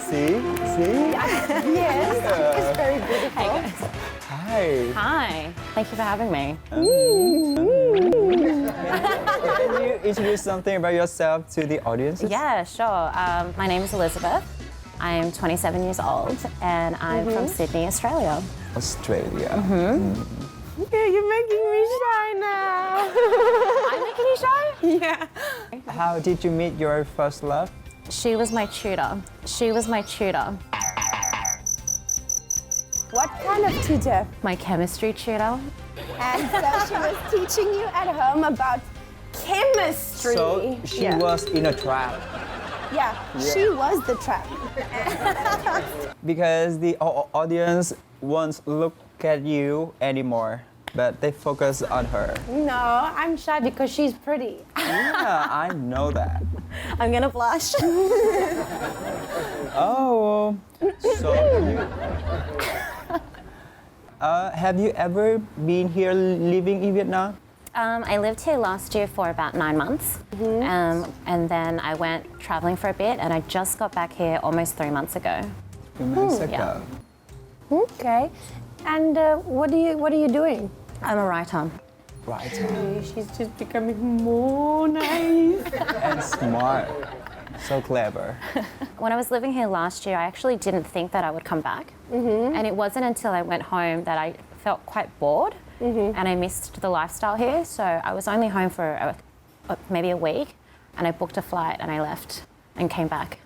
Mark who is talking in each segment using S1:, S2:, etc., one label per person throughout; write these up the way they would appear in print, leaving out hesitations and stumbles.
S1: See?
S2: Yes, it's very beautiful.
S3: Hey guys.
S1: Hi.
S3: Hi. Thank you for having me.
S1: Can you introduce something about yourself to the audience?
S3: Yeah, sure. My name is Elizabeth. I'm 27 years old and I'm from Sydney, Australia.
S1: Australia.
S2: Yeah, you're making me shy now.
S3: I'm making you shy?
S2: Yeah.
S1: How did you meet your first love?
S3: She was my tutor. She was my tutor.
S2: What kind of teacher?
S3: My chemistry tutor.
S2: And so she was teaching you at home about chemistry.
S1: So she was in a trap.
S2: Yeah, she was the trap.
S1: Because the audience won't look at you anymore, but they focus on her.
S2: No, I'm shy because she's pretty.
S1: Yeah, I know that.
S2: I'm gonna blush.
S1: Oh, so have you ever been here living in Vietnam?
S3: I lived here last year for about 9 months. And then I went traveling for a bit and I just got back here almost 3 months ago.
S1: 2 months ago.
S3: yeah.
S2: Okay. And what are you doing?
S3: I'm a writer.
S1: Right.
S2: She's just becoming more nice.
S1: And smart. So clever.
S3: When I was living here last year, I actually didn't think that I would come back. And it wasn't until I went home that I felt quite bored and I missed the lifestyle here. So I was only home for maybe a week and I booked a flight and I left and came back.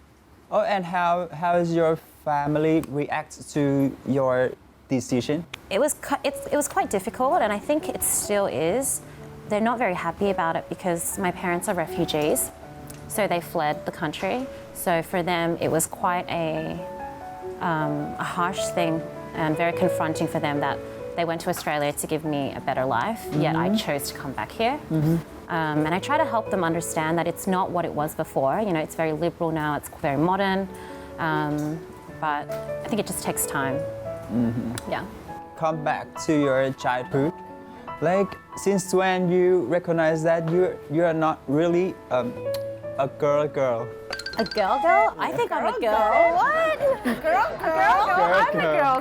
S1: Oh, and how does your family react to your decision?
S3: It was quite difficult and I think it still is. They're not very happy about it because my parents are refugees. So they fled the country. So for them, it was quite a harsh thing and very confronting for them that they went to Australia to give me a better life, yet I chose to come back here. And I try to help them understand that it's not what it was before. You know, it's very liberal now, it's very modern, but I think it just takes time. Yeah.
S1: Come back to your childhood. Like, since when you recognize that you are not really a girl?
S3: A girl? I think I'm a girl. What?
S2: Girl.
S3: I'm a girl.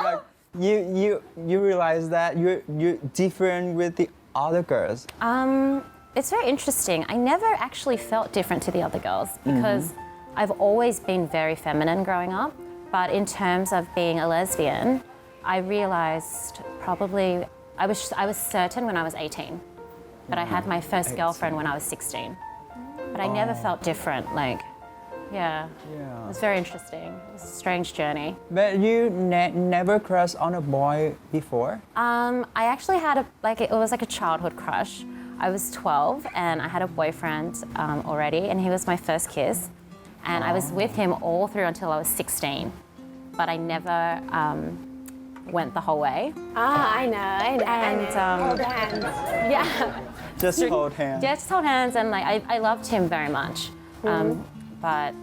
S1: Like you realize that you're different with the other girls.
S3: It's very interesting. I never actually felt different to the other girls because I've always been very feminine growing up. But in terms of being a lesbian, I realized probably I was certain when I was 18, but I had my first girlfriend when I was 16. But I never felt different. Like, yeah. It was very interesting. It was a strange journey.
S1: But you never crushed on a boy before?
S3: I actually had it was like a childhood crush. I was 12 and I had a boyfriend already, and he was my first kiss. And I was with him all through until I was 16, but I never went the whole way.
S2: I know.
S3: And
S2: Hold hands.
S3: yeah,
S1: Just hold hands.
S3: yeah, just hold hands, and like I loved him very much, but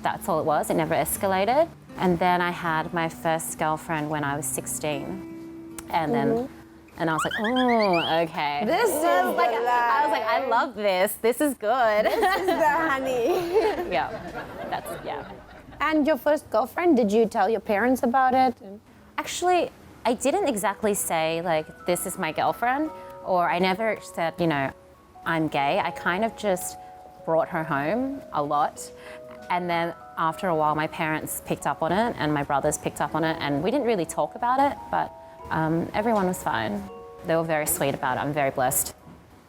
S3: that's all it was. It never escalated. And then I had my first girlfriend when I was 16, and then. And I was like, oh, okay.
S2: This is
S3: I was like, I love this. This is good.
S2: This is the honey.
S3: yeah.
S2: And your first girlfriend, did you tell your parents about it?
S3: Actually, I didn't exactly say, like, this is my girlfriend, or I never said, you know, I'm gay. I kind of just brought her home a lot. And then after a while, my parents picked up on it, and my brothers picked up on it, and we didn't really talk about it, but everyone was fine. They were very sweet about it. I'm very blessed.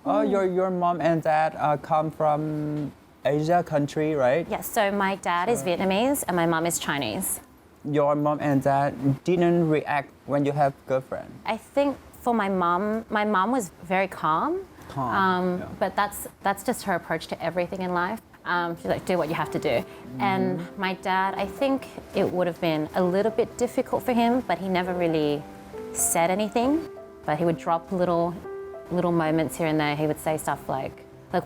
S1: Oh, your mom and dad come from Asia country, right?
S3: Yes, so my dad is Vietnamese and my mom is Chinese.
S1: Your mom and dad didn't react when you have girlfriend?
S3: I think for my mom was very calm. But that's just her approach to everything in life. She's like, do what you have to do. And my dad, I think it would have been a little bit difficult for him, but he never really said anything. But he would drop little moments here and there. He would say stuff like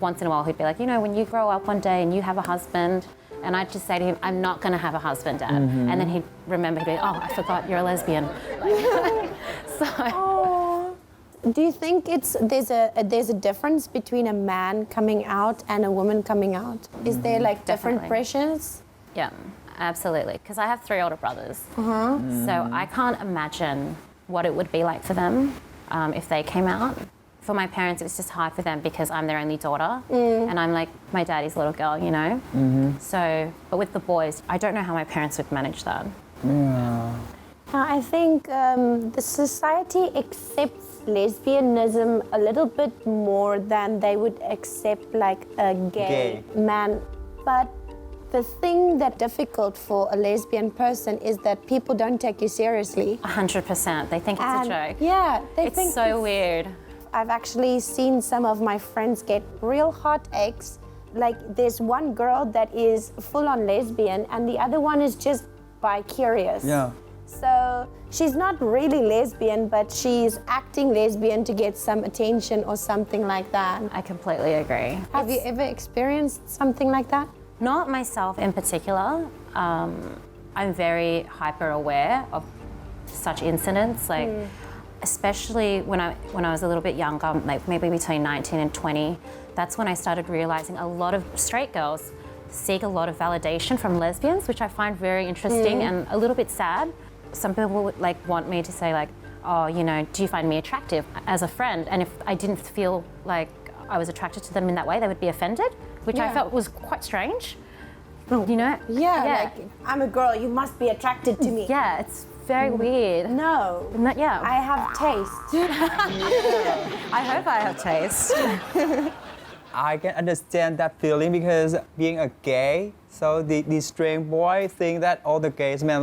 S3: once in a while he'd be like, you know, when you grow up one day and you have a husband, and I'd just say to him, I'm not going to have a husband, Dad. And then he'd remember, he'd be, oh, I forgot you're a lesbian.
S2: Do you think there's a difference between a man coming out and a woman coming out? Is there like different
S3: Definitely.
S2: pressures?
S3: Yeah, absolutely. Because I have 3 older brothers. So I can't imagine what it would be like for them if they came out. For my parents, it was just hard for them because I'm their only daughter and I'm like my daddy's little girl, you know? So, but with the boys, I don't know how my parents would manage that.
S2: I think the society accepts lesbianism a little bit more than they would accept like a gay man. But the thing that's difficult for a lesbian person is that people don't take you seriously.
S3: 100%. They think it's a joke.
S2: Yeah, they
S3: It's
S2: think
S3: so weird.
S2: I've actually seen some of my friends get real heartaches. Like there's one girl that is full-on lesbian and the other one is just bi-curious.
S1: Yeah.
S2: So she's not really lesbian, but she's acting lesbian to get some attention or something like that.
S3: I completely agree.
S2: Have you ever experienced something like that?
S3: Not myself in particular. I'm very hyper aware of such incidents, like especially when I was a little bit younger, like maybe between 19 and 20. That's when I started realizing a lot of straight girls seek a lot of validation from lesbians, which I find very interesting and a little bit sad. Some people would like want me to say like, oh, you know, do you find me attractive as a friend? And if I didn't feel like I was attracted to them in that way, they would be offended, which I felt was quite strange. You know?
S2: Yeah, like I'm a girl, you must be attracted to me.
S3: Yeah, it's very weird.
S2: No.
S3: Yeah.
S2: I have taste.
S3: I hope I have taste.
S1: I can understand that feeling because being a gay, so the straight boy think that all the gays men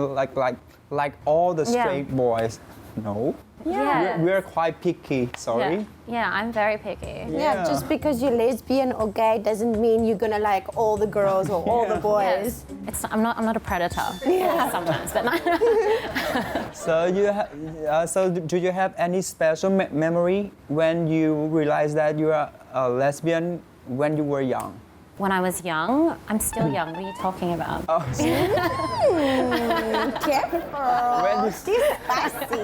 S1: like all the straight boys. No.
S3: Yeah.
S1: We're quite picky, sorry.
S3: Yeah, I'm very picky.
S2: Yeah, just because you're lesbian or gay doesn't mean you're gonna like all the girls or all the boys.
S3: Yes. I'm not a predator. Sometimes, but not.
S1: So do you have any special memory when you realized that you are a lesbian when you were young?
S3: When I was young, I'm still young. What are you talking about?
S1: Oh,
S2: Careful. She's spicy.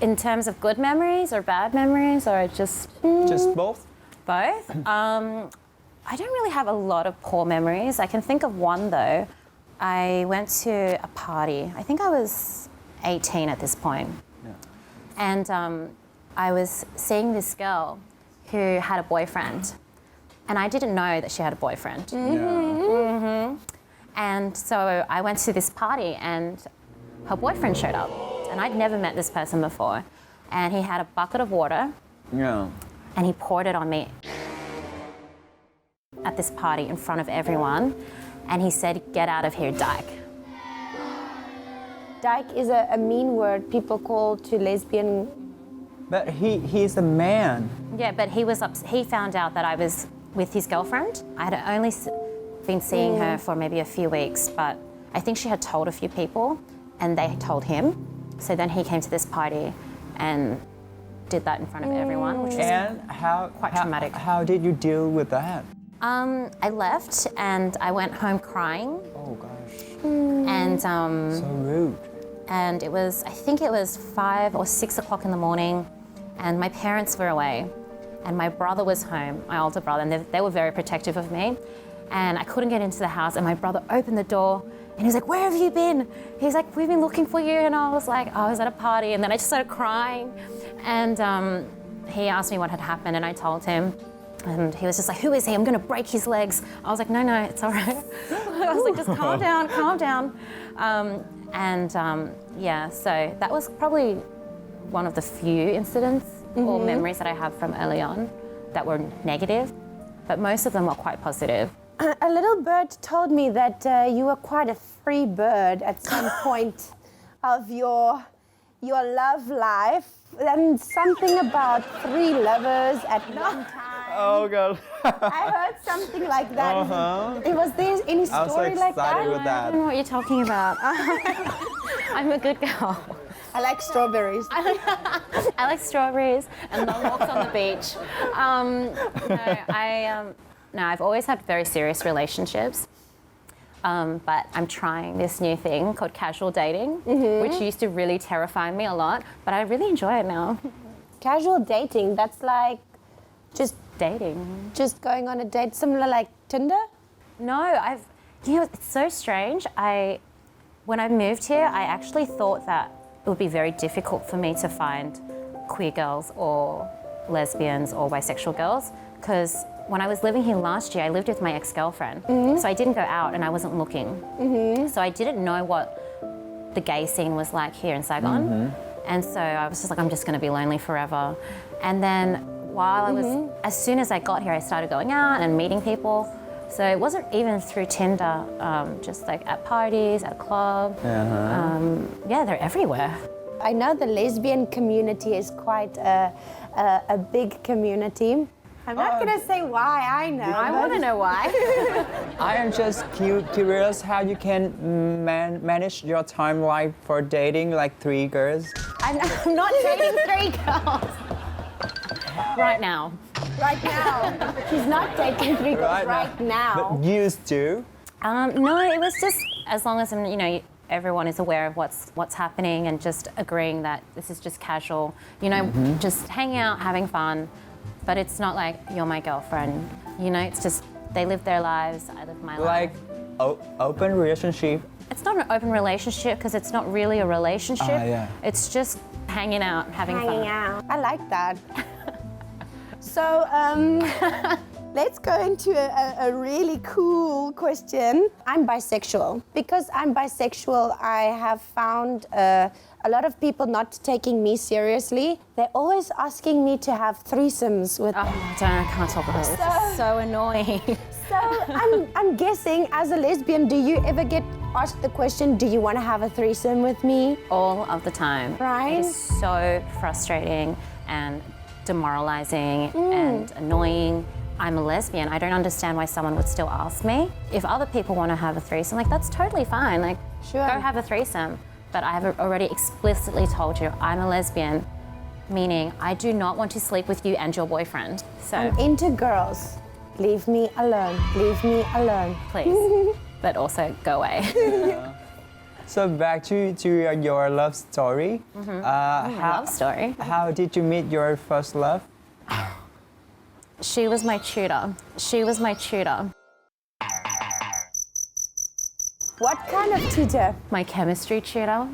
S3: In terms of good memories or bad memories, or just
S1: both?
S3: both? I don't really have a lot of poor memories. I can think of one though. I went to a party. I think I was 18 at this point. And I was seeing this girl who had a boyfriend. And I didn't know that she had a boyfriend. And so I went to this party and her boyfriend showed up. And I'd never met this person before. And he had a bucket of water.
S1: Yeah.
S3: And he poured it on me at this party in front of everyone. And he said, "Get out of here, dyke."
S2: Dyke is a mean word people call to lesbian.
S1: But he's a man.
S3: Yeah, but he found out that I was with his girlfriend. I had only been seeing her for maybe a few weeks, but I think she had told a few people and they told him. So then he came to this party and did that in front of everyone, which was quite traumatic.
S1: How did you deal with that?
S3: I left and I went home crying.
S1: Oh gosh.
S3: And
S1: So rude.
S3: and I think it was 5 or 6 o'clock in the morning, and my parents were away, and my brother was home, my older brother, and they were very protective of me, and I couldn't get into the house, and my brother opened the door, and he was like, "Where have you been?" He's like, "We've been looking for you," and I was like, "I was at a party," and then I just started crying, and he asked me what had happened, and I told him. And he was just like, "Who is he? I'm going to break his legs." I was like, No, it's all right. I was like, just calm down. Yeah, so that was probably one of the few incidents or memories that I have from early on that were negative, but most of them were quite positive.
S2: A little bird told me that you were quite a free bird at some point of your love life, and something about 3 lovers at one time.
S1: Oh god.
S2: I heard something like that. Was there any story like that?
S1: With
S3: I
S1: that.
S3: don't know what you're talking about. I'm a good girl.
S2: I like strawberries.
S3: I like strawberries and long walks on the beach. I've always had very serious relationships. But I'm trying this new thing called casual dating, which used to really terrify me a lot, but I really enjoy it now.
S2: Casual dating, that's like just
S3: Dating.
S2: going on a date, similar like Tinder?
S3: No, it's so strange. When I moved here, I actually thought that it would be very difficult for me to find queer girls or lesbians or bisexual girls, because when I was living here last year, I lived with my ex-girlfriend. So I didn't go out and I wasn't looking. So I didn't know what the gay scene was like here in Saigon. And so I was just like, I'm just gonna be lonely forever. And then while I was, as soon as I got here, I started going out and meeting people. So it wasn't even through Tinder, just like at parties, at a club. Yeah, they're everywhere.
S2: I know the lesbian community is quite a big community. I'm not going to say why, I know.
S3: I want to know why.
S1: I am just curious how you can manage your time life for dating like 3 girls.
S3: I'm not dating 3 girls. Right now.
S2: Right now. She's not dating 3 girls right now.
S1: But used to?
S3: No, it was just as long as, everyone is aware of what's happening and just agreeing that this is just casual, just hanging out, having fun. But it's not like you're my girlfriend, it's just they live their lives, I live my life.
S1: Like open relationship?
S3: It's not an open relationship because it's not really a relationship.
S1: Yeah.
S3: It's just hanging out, having fun.
S2: Hanging out. I like that. So let's go into a really cool question. I'm bisexual. Because I'm bisexual, I have found a lot of people not taking me seriously. They're always asking me to have threesomes with them.
S3: I can't talk about it. It's so annoying.
S2: So I'm guessing, as a lesbian, do you ever get asked the question, do you want to have a threesome with me?
S3: All of the time.
S2: Right.
S3: It is so frustrating and demoralizing and annoying. I'm a lesbian. I don't understand why someone would still ask me. If other people want to have a threesome, that's totally fine.
S2: Sure.
S3: Go have a threesome. But I have already explicitly told you I'm a lesbian, meaning I do not want to sleep with you and your boyfriend. So
S2: I'm into girls. Leave me alone. Leave me alone.
S3: Please. But also go away.
S1: So back to your love story.
S3: Love story.
S1: How did you meet your first love?
S3: She was my tutor.
S2: What kind of tutor?
S3: My chemistry tutor.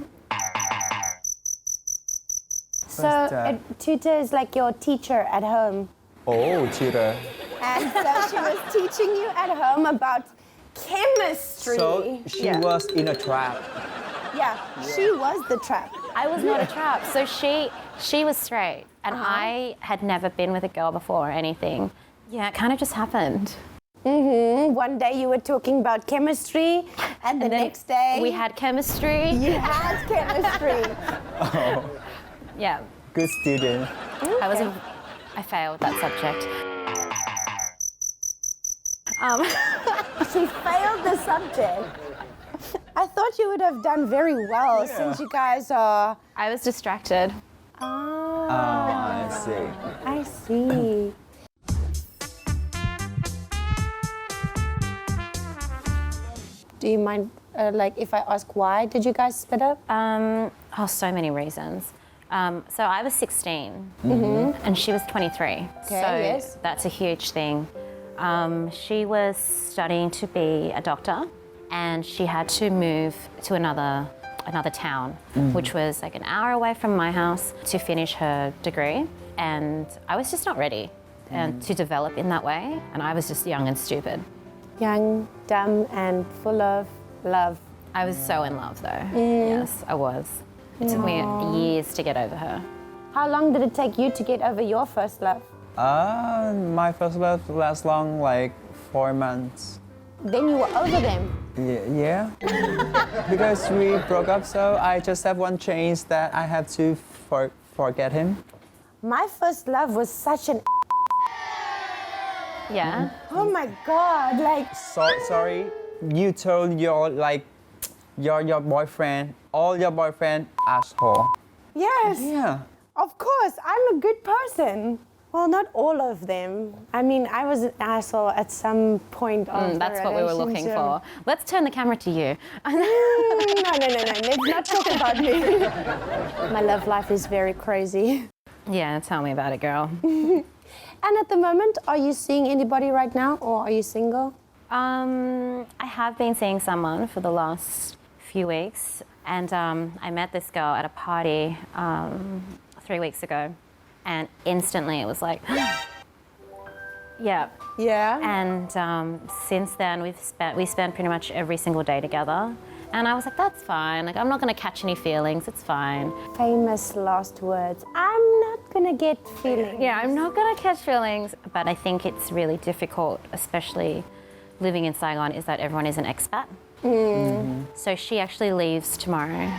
S2: So a tutor is like your teacher at home.
S1: Oh, tutor.
S2: And so she was teaching you at home about chemistry.
S1: So she was in a trap.
S2: Yeah, she was the trap.
S3: I was not a trap. So she was straight, and I had never been with a girl before or anything. Yeah, it kind of just happened.
S2: One day you were talking about chemistry, and the next day
S3: we had chemistry.
S2: You had chemistry.
S1: Oh.
S3: Yeah.
S1: Good student.
S3: I failed that subject.
S2: She failed the subject. I thought you would have done very well since you guys are...
S3: I was distracted.
S1: Oh, I see.
S2: I see. Do you mind, if I ask why did you guys split up?
S3: So many reasons. So I was 16 and she was 23.
S2: Okay,
S3: so
S2: yes.
S3: That's a huge thing. She was studying to be a doctor and she had to move to another town, which was like an hour away from my house to finish her degree. And I was just not ready to develop in that way. And I was just young and stupid.
S2: Young, dumb, and full of love.
S3: I was so in love though. Yes, I was. It took me years to get over her.
S2: How long did it take you to get over your first love?
S1: My first love lasted long, like 4 months.
S2: Then you were over them?
S1: Yeah. Because we broke up, so I just have one change that I have to forget him. My
S2: first love was such an...
S3: Yeah.
S2: Oh my God,
S1: sorry, you told your boyfriend, all your boyfriend, asshole.
S2: Yes.
S1: Yeah.
S2: Of course, I'm a good person. Well, not all of them. I mean, I was an asshole at some point of the
S3: That's what we were looking for. Let's turn the camera to you.
S2: No. Let's not talk about me. My love life is very crazy.
S3: Yeah, tell me about it, girl.
S2: And at the moment, are you seeing anybody right now, or are you single?
S3: I have been seeing someone for the last few weeks, and I met this girl at a party 3 weeks ago, and instantly it was like, yeah.
S2: Yeah.
S3: And since then we spent pretty much every single day together, and I was like, that's fine. Like, I'm not going to catch any feelings. It's fine.
S2: Famous last words. I'm not gonna get feelings.
S3: Yeah, I'm not going to catch feelings, but I think it's really difficult, especially living in Saigon, is that everyone is an expat. So she actually leaves tomorrow.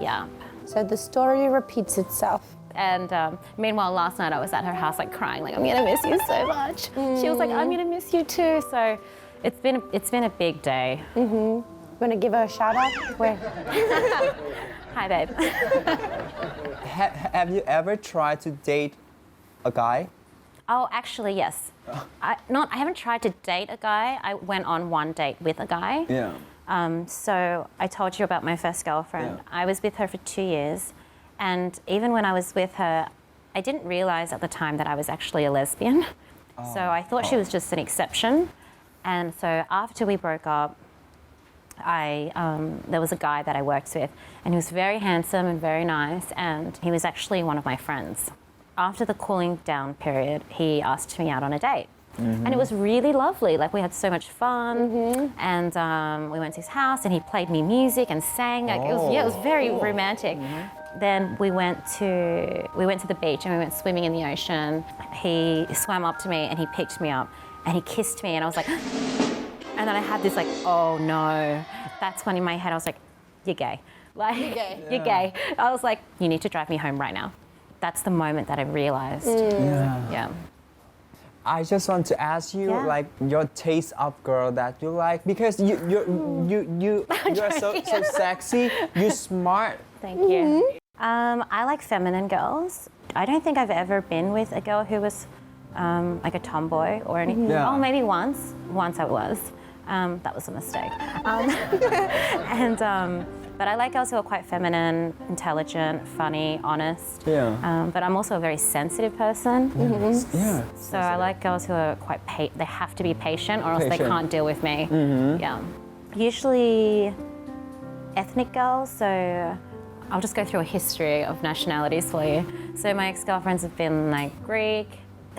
S3: Yeah.
S2: So the story repeats itself.
S3: And meanwhile, last night I was at her house like crying, like, I'm gonna miss you so much. She was like, I'm gonna miss you too. So it's been a big day.
S2: Wanna give her a shout out? Where?
S3: Hi, babe.
S1: Have you ever tried to date a guy?
S3: Oh, actually, yes. I haven't tried to date a guy. I went on one date with a guy.
S1: Yeah.
S3: So I told you about my first girlfriend.
S1: Yeah.
S3: I was with her for 2 years. And even when I was with her, I didn't realize at the time that I was actually a lesbian. So I thought she was just an exception. And so after we broke up, there was a guy that I worked with, and he was very handsome and very nice, and he was actually one of my friends. After the cooling down period, he asked me out on a date. And it was really lovely. Like, we had so much fun, and we went to his house, and he played me music and sang. Like, it was very romantic. Then we went to the beach, and we went swimming in the ocean. He swam up to me, and he picked me up, and he kissed me, and I was like, and then I had this like, oh no. That's when in my head I was like, you're gay. Like, you're gay. You're gay. I was like, you need to drive me home right now. That's the moment that I realized. Yeah.
S1: I just want to ask you, like, your taste of girl that you like, because you're so sexy, you're smart.
S3: Thank you. I like feminine girls. I don't think I've ever been with a girl who was like a tomboy or anything.
S1: Yeah.
S3: Oh, maybe once. Once I was. That was a mistake. But I like girls who are quite feminine, intelligent, funny, honest.
S1: Yeah.
S3: But I'm also a very sensitive person.
S1: Yeah.
S3: So I like girls who are quite they have to be patient, or else they can't deal with me. Yeah. Usually ethnic girls, so I'll just go through a history of nationalities for you. So my ex-girlfriends have been like Greek,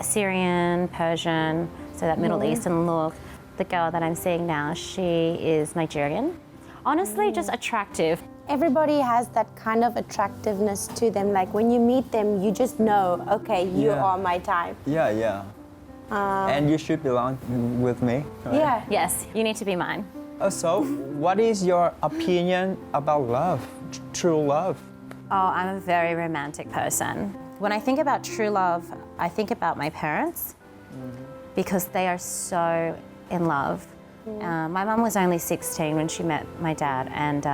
S3: Syrian, Persian, so that Middle Eastern look. The girl that I'm seeing now, she is Nigerian. Honestly, just attractive.
S2: Everybody has that kind of attractiveness to them. Like, when you meet them, you just know, okay, you are my type.
S1: Yeah, yeah. And you should belong with me. Right?
S2: Yeah.
S3: Yes, you need to be mine.
S1: So, what is your opinion about love, true love?
S3: Oh, I'm a very romantic person. When I think about true love, I think about my parents because they are so in love. My mum was only 16 when she met my dad, and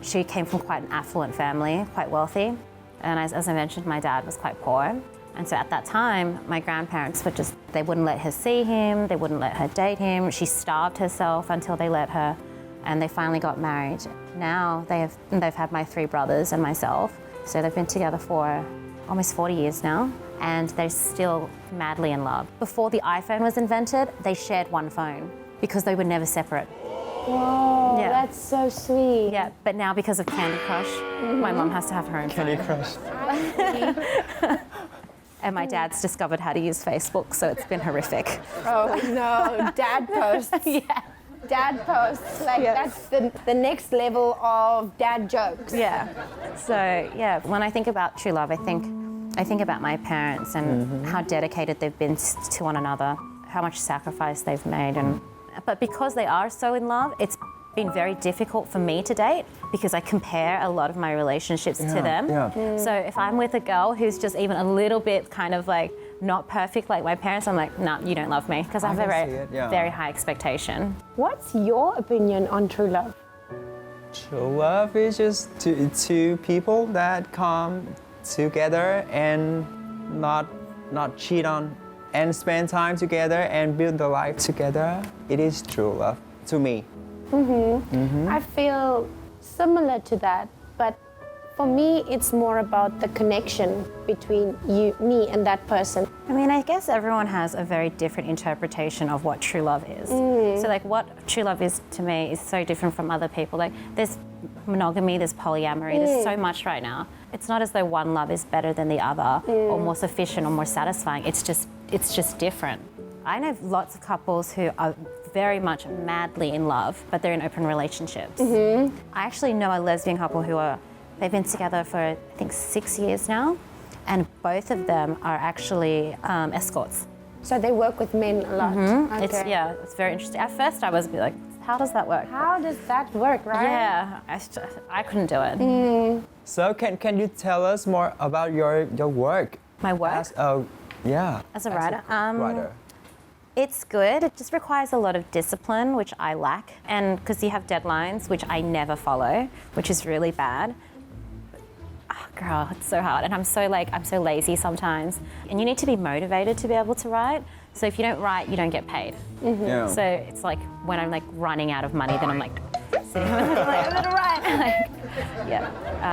S3: she came from quite an affluent family, quite wealthy. And as I mentioned, my dad was quite poor. And so at that time, my grandparents they wouldn't let her see him, they wouldn't let her date him. She starved herself until they let her, and they finally got married. Now they've had my 3 brothers and myself, so they've been together for almost 40 years now, and they're still madly in love. Before the iPhone was invented, they shared one phone because they were never separate.
S2: Whoa, that's so sweet.
S3: Yeah, but now because of Candy Crush, my mum has to have her own
S1: Candy
S3: phone.
S1: Crush.
S3: And my dad's discovered how to use Facebook, so it's been horrific.
S2: Oh no, dad posts. Dad posts, like that's the next level of dad jokes.
S3: Yeah. So yeah, when I think about true love, I think about my parents and how dedicated they've been to one another, how much sacrifice they've made, but because they are so in love, it's been very difficult for me to date because I compare a lot of my relationships to them. So if I'm with a girl who's just even a little bit kind of like not perfect like my parents, I'm like, nah, you don't love me, because I have a very high expectation.
S2: What's your opinion on true love?
S1: True love is just two people that come together and not cheat on, and spend time together and build the life together. It is true love to me.
S2: I feel similar to that, but For me, it's more about the connection between me and that person.
S3: I mean, I guess everyone has a very different interpretation of what true love is. So like what true love is to me is so different from other people. Like there's monogamy, there's polyamory, there's so much right now. It's not as though one love is better than the other or more sufficient or more satisfying. It's just different. I know lots of couples who are very much madly in love, but they're in open relationships. I actually know a lesbian couple they've been together for, I think, 6 years now, and both of them are actually escorts.
S2: So they work with men a lot. Okay.
S3: It's very interesting. At first I was a bit like, how does that work?
S2: How does that work, right?
S3: Yeah, I couldn't do it.
S1: So can you tell us more about your work?
S3: My work?
S1: As a
S3: writer?
S1: Writer.
S3: It's good. It just requires a lot of discipline, which I lack, and because you have deadlines, which I never follow, which is really bad. Oh, girl, it's so hard, and I'm so lazy sometimes. And you need to be motivated to be able to write. So if you don't write, you don't get paid.
S1: Yeah.
S3: So it's like when I'm like running out of money, then I'm like sitting home and I'm like, I'm gonna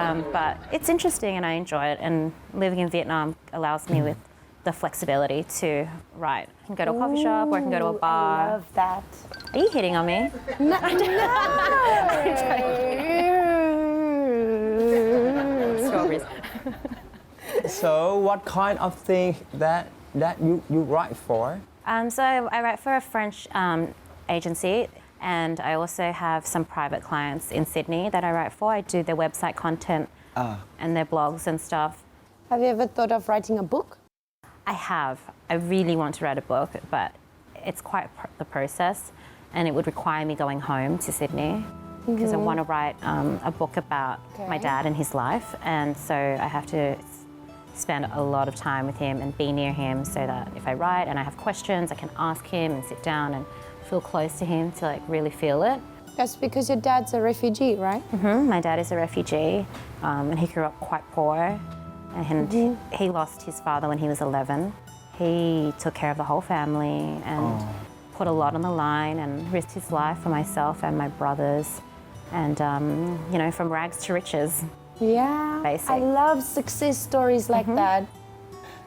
S3: write. But it's interesting and I enjoy it. And living in Vietnam allows me with the flexibility to write. I can go to a coffee shop or I can go to a bar.
S2: I love that.
S3: Are you hitting on me?
S2: No.
S3: Strawberries.
S1: So what kind of thing that you write for?
S3: So I write for a French agency, and I also have some private clients in Sydney that I write for. I do their website content and their blogs and stuff.
S2: Have you ever thought of writing a book?
S3: I have. I really want to write a book, but it's quite the process, and it would require me going home to Sydney because I want to write a book about my dad and his life, and so I have to spend a lot of time with him and be near him so that if I write and I have questions, I can ask him and sit down and feel close to him to like really feel it.
S2: That's because your dad's a refugee, right?
S3: My dad is a refugee, and he grew up quite poor. And he lost his father when he was 11. He took care of the whole family and put a lot on the line and risked his life for myself and my brothers. And, from rags to riches.
S2: Yeah,
S3: Basic.
S2: I love success stories like that.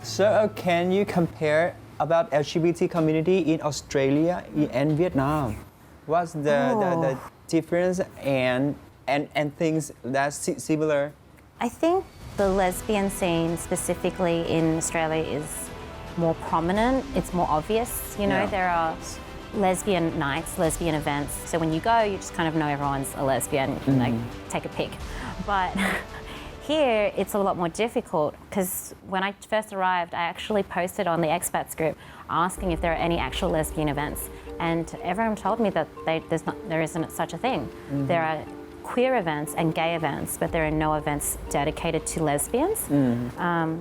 S1: So can you compare about LGBT community in Australia and Vietnam? What's the difference and things that's similar?
S3: I think the lesbian scene specifically in Australia is more prominent. It's more obvious. There are lesbian nights, lesbian events. So when you go, you just kind of know everyone's a lesbian. You can like take a pic. But here, it's a lot more difficult because when I first arrived, I actually posted on the expats group asking if there are any actual lesbian events, and everyone told me that there isn't such a thing. There are queer events and gay events, but there are no events dedicated to lesbians,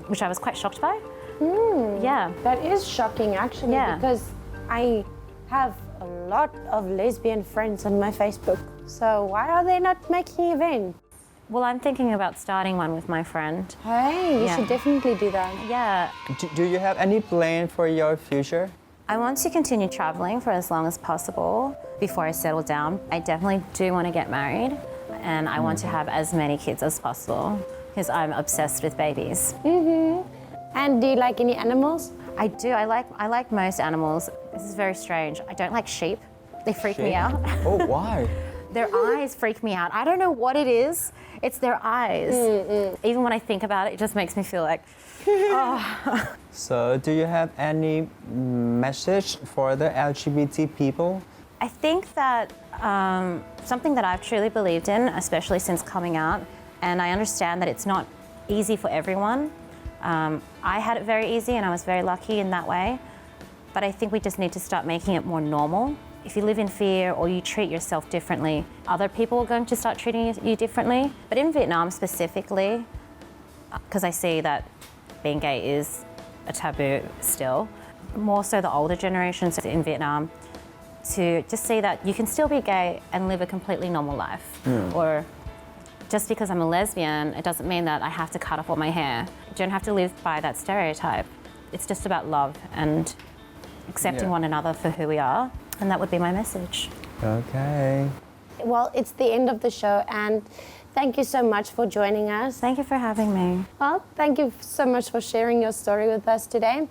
S3: which I was quite shocked by. Yeah.
S2: That is shocking, actually, because I have a lot of lesbian friends on my Facebook. So why are they not making events?
S3: Well, I'm thinking about starting one with my friend.
S2: Hey, you should definitely do that.
S3: Yeah.
S1: Do you have any plan for your future?
S3: I want to continue traveling for as long as possible before I settle down. I definitely do want to get married, and I want to have as many kids as possible because I'm obsessed with babies.
S2: And do you like any animals?
S3: I do. I like most animals. This is very strange. I don't like sheep. They freak me out.
S1: Oh, why?
S3: Their eyes freak me out. I don't know what it is. It's their eyes. Even when I think about it, it just makes me feel like, oh.
S1: So, do you have any message for the LGBT people?
S3: I think that something that I've truly believed in, especially since coming out, and I understand that it's not easy for everyone. I had it very easy and I was very lucky in that way, but I think we just need to start making it more normal. If you live in fear or you treat yourself differently, other people are going to start treating you differently. But in Vietnam specifically, because I see that being gay is a taboo still, more so the older generations in Vietnam, to just see that you can still be gay and live a completely normal life. Or just because I'm a lesbian, it doesn't mean that I have to cut off all my hair. You don't have to live by that stereotype. It's just about love and accepting one another for who we are. And that would be my message.
S1: Okay.
S2: Well, it's the end of the show, and Thank you so much for joining us.
S3: Thank you for having me.
S2: Well, thank you so much for sharing your story with us today.